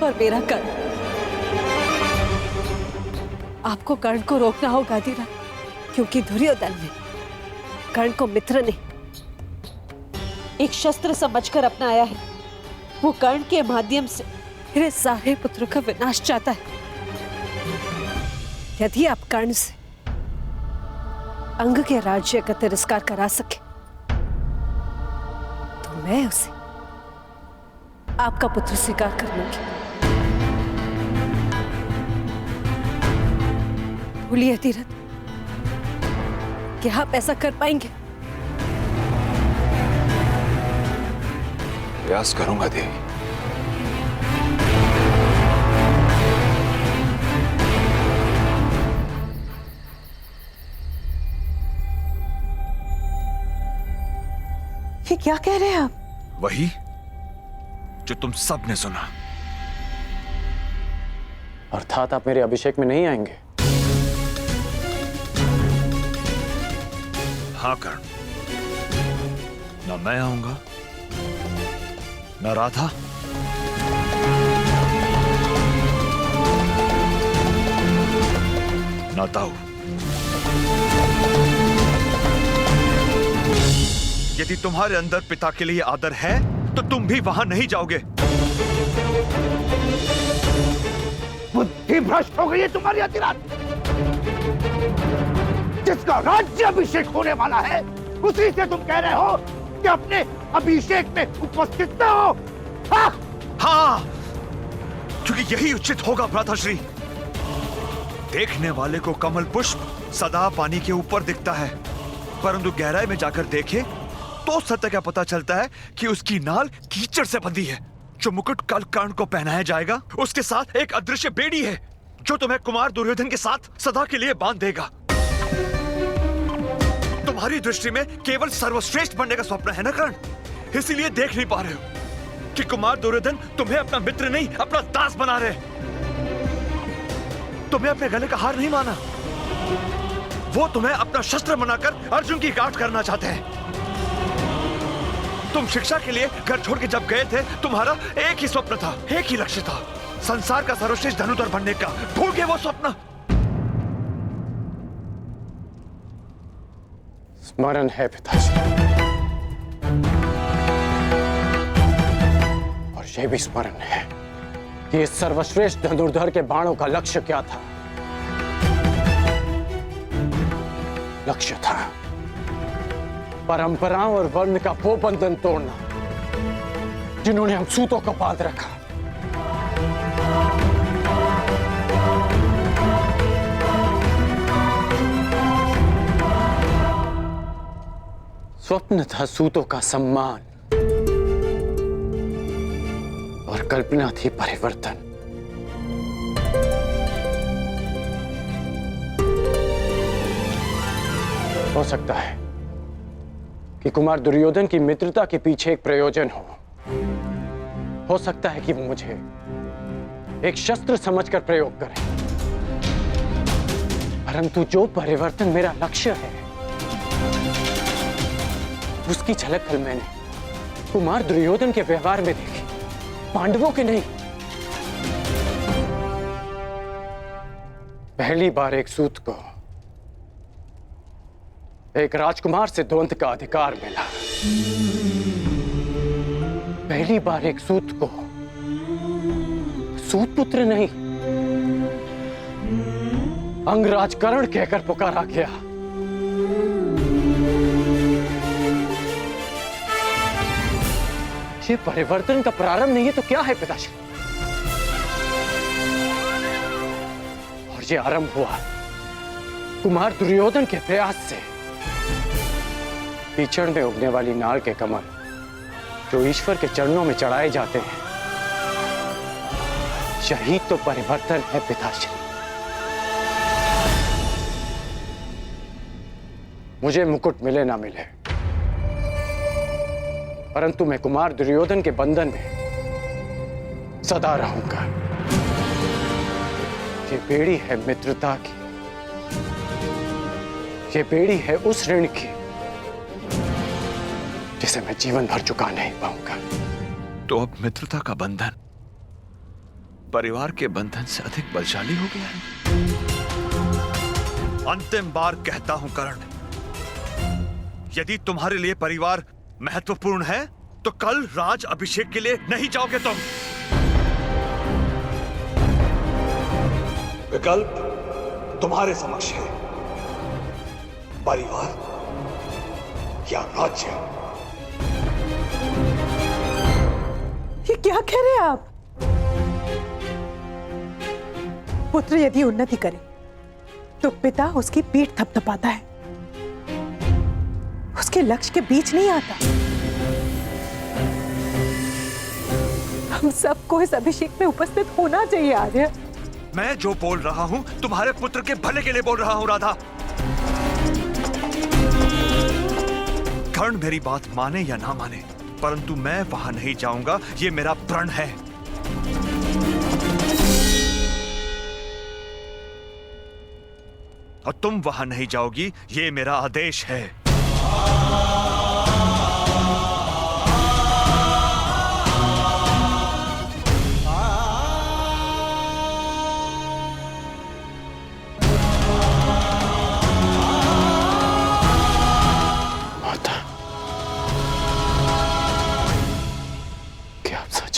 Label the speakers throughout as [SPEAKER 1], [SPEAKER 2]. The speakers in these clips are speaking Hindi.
[SPEAKER 1] और मेरा कर्ण। आपको कर्ण को रोकना होगा धीरा, क्योंकि दुर्योधन ने कर्ण को मित्र नहीं, एक शस्त्र समझकर अपनाया है। वो कर्ण के माध्यम से मेरे सारे पुत्रों का विनाश चाहता है। यदि आप कर्ण से अंग के राज्य का तिरस्कार करा सके तो मैं उसे आपका पुत्र स्वीकार कर लूंगी। भूलिए तीरथ, क्या आप ऐसा कर पाएंगे?
[SPEAKER 2] प्रयास करूंगा देवी।
[SPEAKER 1] ये क्या कह रहे हैं आप?
[SPEAKER 2] वही जो तुम सब ने सुना।
[SPEAKER 3] अर्थात आप मेरे अभिषेक में नहीं आएंगे?
[SPEAKER 2] हाँ कर्ण, न मैं आऊंगा, न राधा, न ताऊ। यदि तुम्हारे अंदर पिता के लिए आदर है तो तुम भी वहां नहीं जाओगे।
[SPEAKER 4] बुद्धि भ्रष्ट हो गई है तुम्हारी अधिराज। जिसका राज्य अभिषेक होने वाला है उसी से तुम कह रहे हो कि अपने अभिषेक में उपस्थित न हो।
[SPEAKER 2] हाँ, क्योंकि यही उचित होगा भ्राताश्री। देखने वाले को कमल पुष्प सदा पानी के ऊपर दिखता है, परंतु गहराई में जाकर देखे तो सत्य का पता चलता है कि उसकी नाल कीचड़ से बंधी है। जो मुकुट कल कर्ण को पहनाया जाएगा उसके साथ एक अदृश्य बेड़ी है जो तुम्हें कुमार दुर्योधन के साथ सदा के लिए बांध देगा। तुम्हारी दृष्टि में केवल सर्वश्रेष्ठ बनने का स्वप्न है ना कर्ण, इसीलिए देख नहीं पा रहे हो कि कुमार दुर्योधन तुम्हें अपना मित्र नहीं अपना दास बना रहे। तुम्हें अपने गले का हार नहीं माना, वो तुम्हें अपना शस्त्र बनाकर अर्जुन की गांठ करना चाहते हैं। तुम शिक्षा के लिए घर छोड़ के जब गए थे तुम्हारा एक ही स्वप्न था, एक ही लक्ष्य था, संसार का सर्वश्रेष्ठ धनुधर बनने का। भूल गए वो स्वप्न?
[SPEAKER 3] स्मरण है पिताजी, और यह भी स्मरण है कि इस सर्वश्रेष्ठ धनुर्धर के बाणों का लक्ष्य क्या था। लक्ष्य था परंपराओं और वर्ण का वो बंधन तोड़ना जिन्होंने हम सूतों को बांध रखा। स्वप्न था सूतों का सम्मान और कल्पना थी परिवर्तन। हो सकता है कि कुमार दुर्योधन की मित्रता के पीछे एक प्रयोजन हो सकता है कि वो मुझे एक शस्त्र समझकर प्रयोग करें, परंतु जो परिवर्तन मेरा लक्ष्य है उसकी झलक कल मैंने कुमार दुर्योधन के व्यवहार में देखी, पांडवों के नहीं। पहली बार एक सूत को एक राजकुमार से द्वंद्व का अधिकार मिला। पहली बार एक सूत को सूत पुत्र नहीं अंगराज कर्ण कहकर पुकारा गया। ये परिवर्तन का प्रारंभ नहीं है तो क्या है पिताजी? और ये आरंभ हुआ कुमार दुर्योधन के प्रयास से। कीचड़ में उगने वाली नाल के कमल जो ईश्वर के चरणों में चढ़ाए जाते हैं, यही तो परिवर्तन है पिताश्री। मुझे मुकुट मिले ना मिले, परंतु मैं कुमार दुर्योधन के बंधन में सदा रहूंगा। ये बेड़ी है मित्रता की, ये बेड़ी है उस ऋण की जिसे मैं जीवन भर चुका नहीं पाऊंगा।
[SPEAKER 2] तो अब मित्रता का बंधन परिवार के बंधन से अधिक बलशाली हो गया है। अंतिम बार कहता हूं कर्ण, यदि तुम्हारे लिए परिवार महत्वपूर्ण है तो कल राज अभिषेक के लिए नहीं जाओगे तुम। विकल्प तुम्हारे समक्ष है, परिवार या राज्य।
[SPEAKER 1] ये क्या कह रहे हैं आप? पुत्र यदि उन्नति करे तो पिता उसकी पीठ थपथपाता है, उसके लक्ष्य के बीच नहीं आता। हम सबको इस अभिषेक में उपस्थित होना चाहिए आर्य।
[SPEAKER 2] मैं जो बोल रहा हूं तुम्हारे पुत्र के भले के लिए बोल रहा हूं राधा। कर्ण मेरी बात माने या ना माने, परंतु मैं वहां नहीं जाऊंगा, ये मेरा प्रण है। और तुम वहां नहीं जाओगी, ये मेरा आदेश है।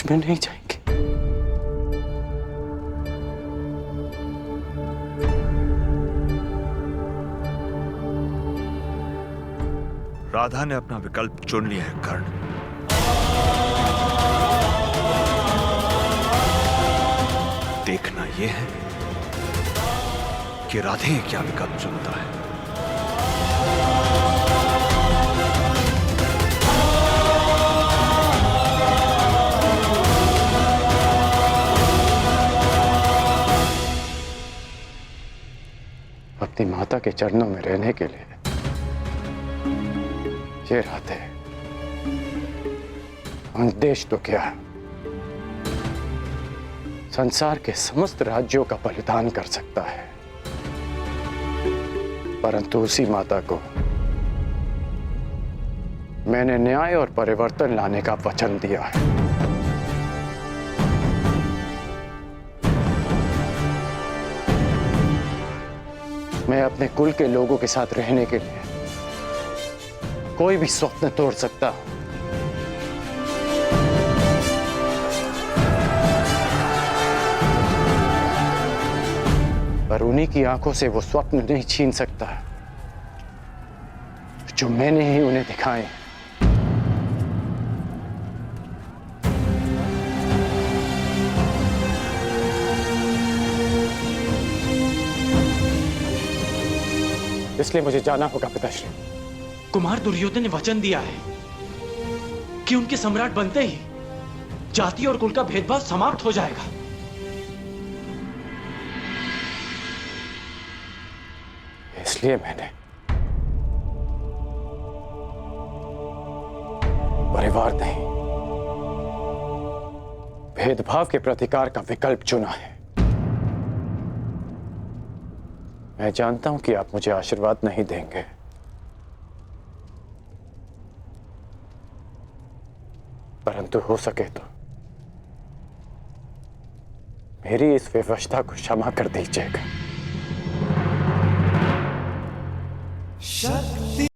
[SPEAKER 3] में नहीं जाएंगे?
[SPEAKER 2] राधा ने अपना विकल्प चुन लिया है कर्ण। देखना यह है कि राधे क्या विकल्प चुनता है।
[SPEAKER 3] अपनी माता के चरणों में रहने के लिए ये राधे देश तो क्या, संसार के समस्त राज्यों का बलिदान कर सकता है, परंतु उसी माता को मैंने न्याय और परिवर्तन लाने का वचन दिया है। मैं अपने कुल के लोगों के साथ रहने के लिए कोई भी स्वप्न तोड़ सकता हूं, पर उन्हीं की आंखों से वो स्वप्न नहीं छीन सकता जो मैंने ही उन्हें दिखाए। इसलिए मुझे जाना होगा पिताश्री।
[SPEAKER 5] कुमार दुर्योधन ने वचन दिया है कि उनके सम्राट बनते ही जाति और कुल का भेदभाव समाप्त हो जाएगा।
[SPEAKER 3] इसलिए मैंने परिवार नहीं, भेदभाव के प्रतिकार का विकल्प चुना है। मैं जानता हूं कि आप मुझे आशीर्वाद नहीं देंगे, परंतु हो सके तो मेरी इस विवशता को क्षमा कर दीजिएगा।